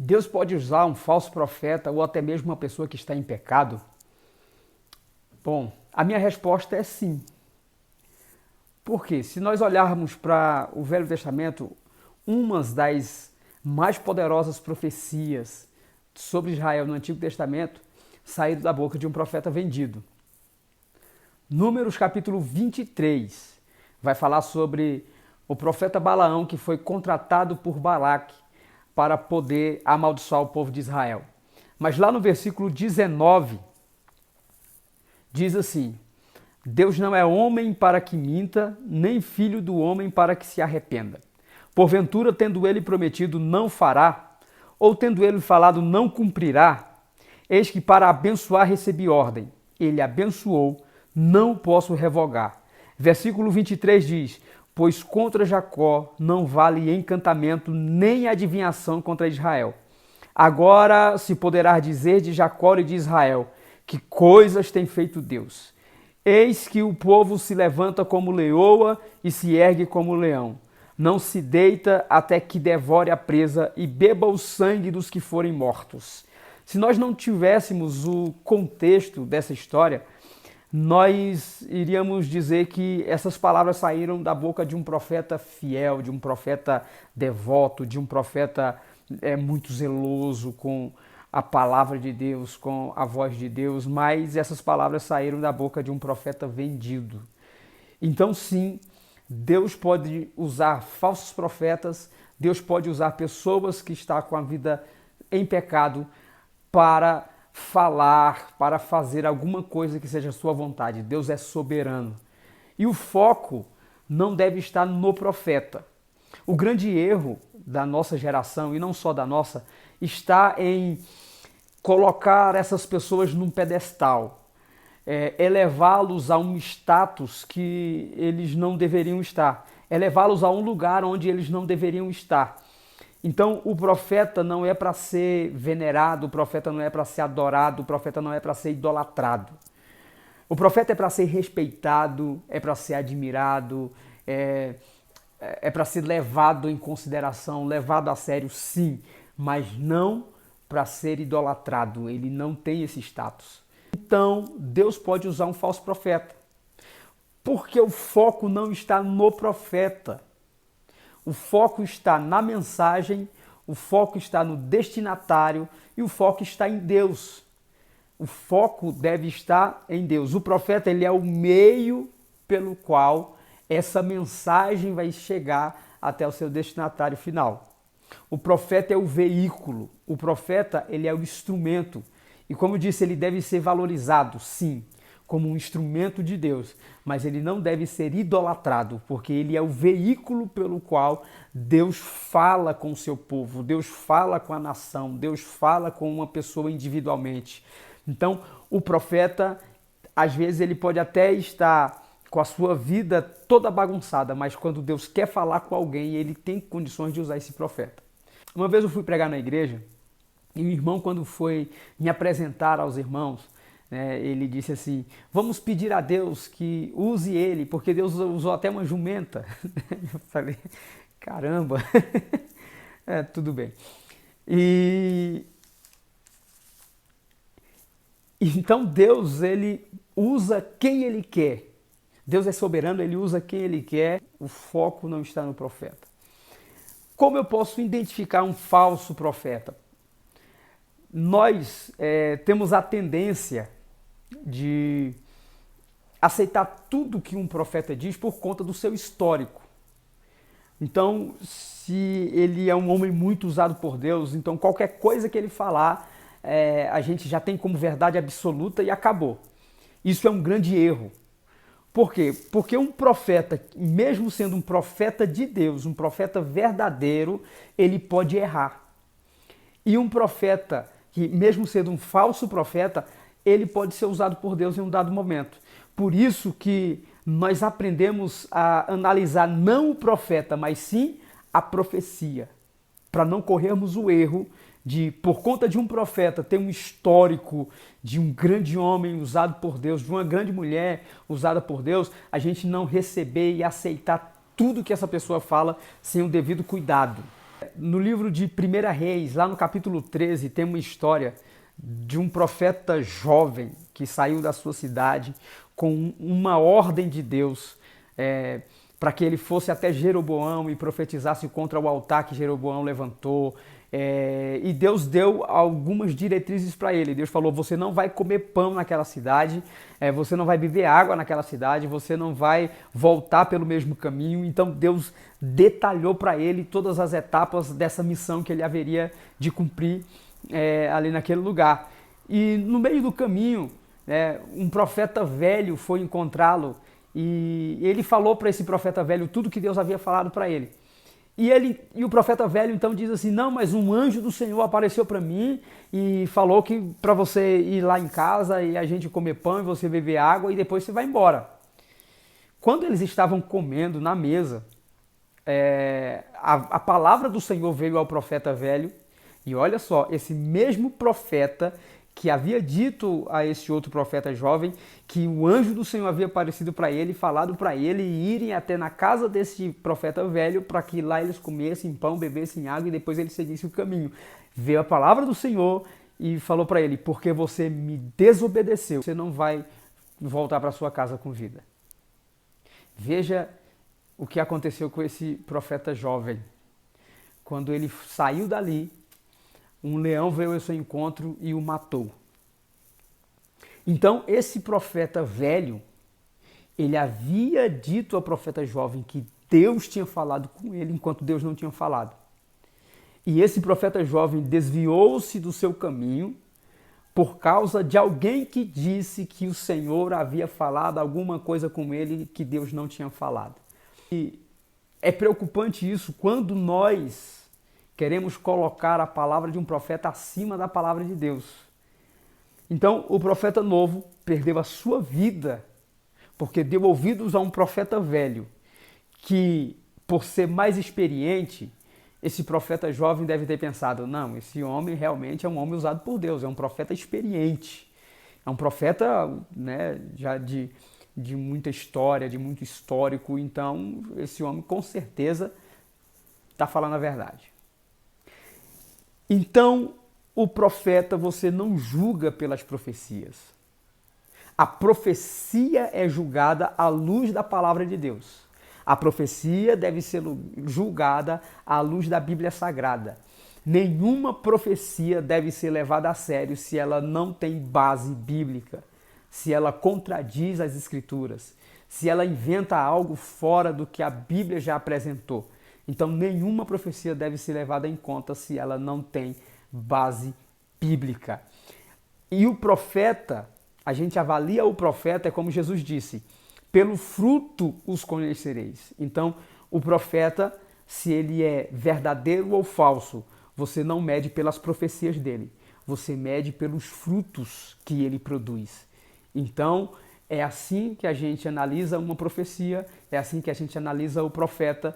Deus pode usar um falso profeta ou até mesmo uma pessoa que está em pecado? Bom, a minha resposta é sim. Por quê? Se nós olharmos para o Velho Testamento, uma das mais poderosas profecias sobre Israel no Antigo Testamento saíram da boca de um profeta vendido. Números capítulo 23 vai falar sobre o profeta Balaão que foi contratado por Balaque para poder amaldiçoar o povo de Israel. Mas lá no versículo 19 diz assim: Deus não é homem para que minta, nem filho do homem para que se arrependa. Porventura, tendo ele prometido, não fará, ou tendo ele falado, não cumprirá? Eis que para abençoar recebi ordem. Ele abençoou, não posso revogar. Versículo 23 diz: Pois contra Jacó não vale encantamento, nem adivinhação contra Israel. Agora se poderá dizer de Jacó e de Israel: Que coisas tem feito Deus! Eis que o povo se levanta como leoa e se ergue como leão. Não se deita até que devore a presa e beba o sangue dos que forem mortos. Se nós não tivéssemos o contexto dessa história, nós iríamos dizer que essas palavras saíram da boca de um profeta fiel, de um profeta devoto, de um profeta muito zeloso com a palavra de Deus, com a voz de Deus, mas essas palavras saíram da boca de um profeta vendido. Então, sim, Deus pode usar falsos profetas, Deus pode usar pessoas que estão com a vida em pecado para falar, para fazer alguma coisa que seja a sua vontade. Deus é soberano. E o foco não deve estar no profeta. O grande erro da nossa geração, e não só da nossa, está em colocar essas pessoas num pedestal, elevá-los a um status que eles não deveriam estar, elevá-los a um lugar onde eles não deveriam estar. Então, o profeta não é para ser venerado, o profeta não é para ser adorado, o profeta não é para ser idolatrado. O profeta é para ser respeitado, é para ser admirado, é para ser levado em consideração, levado a sério, sim, mas não para ser idolatrado. Ele não tem esse status. Então, Deus pode usar um falso profeta, porque o foco não está no profeta. O foco está na mensagem, o foco está no destinatário e o foco está em Deus. O foco deve estar em Deus. O profeta, ele é o meio pelo qual essa mensagem vai chegar até o seu destinatário final. O profeta é o veículo, o profeta, ele é o instrumento. E como eu disse, ele deve ser valorizado, sim, como um instrumento de Deus, mas ele não deve ser idolatrado, porque ele é o veículo pelo qual Deus fala com o seu povo, Deus fala com a nação, Deus fala com uma pessoa individualmente. Então, o profeta, às vezes, ele pode até estar com a sua vida toda bagunçada, mas quando Deus quer falar com alguém, ele tem condições de usar esse profeta. Uma vez eu fui pregar na igreja, e o irmão, quando foi me apresentar aos irmãos, ele disse assim: vamos pedir a Deus que use ele, porque Deus usou até uma jumenta. Eu falei: caramba, tudo bem. E então Deus, ele usa quem ele quer. Deus é soberano, ele usa quem ele quer. O foco não está no profeta. Como eu posso identificar um falso profeta? Nós temos a tendência de aceitar tudo que um profeta diz por conta do seu histórico. Então, se ele é um homem muito usado por Deus, então qualquer coisa que ele falar, a gente já tem como verdade absoluta e acabou. Isso é um grande erro. Por quê? Porque um profeta, mesmo sendo um profeta de Deus, um profeta verdadeiro, ele pode errar. E um profeta que, mesmo sendo um falso profeta, ele pode ser usado por Deus em um dado momento. Por isso que nós aprendemos a analisar não o profeta, mas sim a profecia, para não corrermos o erro de, por conta de um profeta ter um histórico de um grande homem usado por Deus, de uma grande mulher usada por Deus, a gente não receber e aceitar tudo que essa pessoa fala sem o devido cuidado. No livro de 1 Reis, lá no capítulo 13, tem uma história de um profeta jovem que saiu da sua cidade com uma ordem de Deus para que ele fosse até Jeroboão e profetizasse contra o altar que Jeroboão levantou. E Deus deu algumas diretrizes para ele. Deus falou: você não vai comer pão naquela cidade, você não vai beber água naquela cidade, você não vai voltar pelo mesmo caminho. Então Deus detalhou para ele todas as etapas dessa missão que ele haveria de cumprir ali naquele lugar. E no meio do caminho, um profeta velho foi encontrá-lo e ele falou para esse profeta velho tudo que Deus havia falado para ele. E o profeta velho então diz assim: não, mas um anjo do Senhor apareceu para mim e falou que para você ir lá em casa e a gente comer pão e você beber água e depois você vai embora. Quando eles estavam comendo na mesa, a palavra do Senhor veio ao profeta velho. E olha só, esse mesmo profeta que havia dito a esse outro profeta jovem que o anjo do Senhor havia aparecido para ele, falado para ele irem até na casa desse profeta velho para que lá eles comessem pão, bebessem água e depois ele seguisse o caminho. Veio a palavra do Senhor e falou para ele: porque você me desobedeceu, você não vai voltar para sua casa com vida. Veja o que aconteceu com esse profeta jovem. Quando ele saiu dali, um leão veio ao seu encontro e o matou. Então, esse profeta velho, ele havia dito ao profeta jovem que Deus tinha falado com ele enquanto Deus não tinha falado. E esse profeta jovem desviou-se do seu caminho por causa de alguém que disse que o Senhor havia falado alguma coisa com ele que Deus não tinha falado. E é preocupante isso quando nós queremos colocar a palavra de um profeta acima da palavra de Deus. Então, o profeta novo perdeu a sua vida porque deu ouvidos a um profeta velho que, por ser mais experiente, esse profeta jovem deve ter pensado: não, esse homem realmente é um homem usado por Deus, é um profeta experiente, é um profeta, né, já de muita história, de muito histórico, então esse homem com certeza está falando a verdade. Então, o profeta você não julga pelas profecias. A profecia é julgada à luz da palavra de Deus. A profecia deve ser julgada à luz da Bíblia Sagrada. Nenhuma profecia deve ser levada a sério se ela não tem base bíblica, se ela contradiz as Escrituras, se ela inventa algo fora do que a Bíblia já apresentou. Então, nenhuma profecia deve ser levada em conta se ela não tem base bíblica. E o profeta, a gente avalia o profeta, é como Jesus disse: pelo fruto os conhecereis. Então, o profeta, se ele é verdadeiro ou falso, você não mede pelas profecias dele, você mede pelos frutos que ele produz. Então, é assim que a gente analisa uma profecia, é assim que a gente analisa o profeta.